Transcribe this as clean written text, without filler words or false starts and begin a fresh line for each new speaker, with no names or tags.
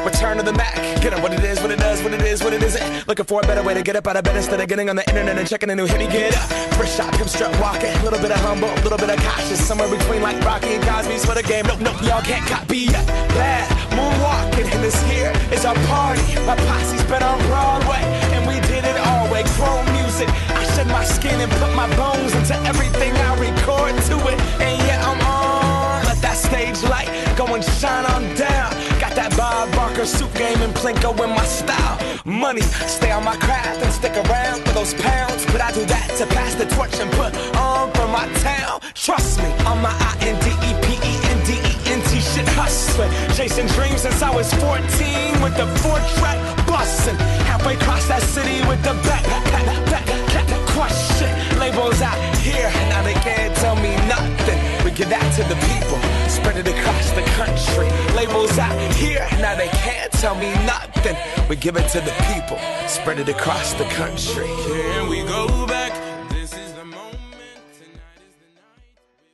Return to the Mac. Get up what it is, what it does, what it is, what it isn't. Looking for a better way to get up out of bed instead of getting on the internet and checking a new hit. Me get up. First shot, hip strut walking. A little bit of humble, a little bit of cautious. Somewhere between like Rocky and Cosby's for the game. Nope, nope, y'all can't copy yet. Bad moonwalking, and this here is our party. My posse's been on Broadway, and we did it all way. Chrome music. I shed my skin and put my bones into everything I record to it. And yeah, I'm on. Let that stage light go and shine on down. Got that Bob Barker suit game and Plinko in my style. Money, stay on my craft and stick around for those pounds. But I do that to pass the torch and put on for my town. Trust me, on my INDEPENDENT shit hustling. Chasing dreams since I was 14 with the 4-track bustin'. Halfway across that city with the back crush shit. Labels out here, now they can't tell me nothing. We give that to the people, spread it across the country. Labels out here, now they can't tell me nothing. We give it to the people, spread it across the country.
Can we go back?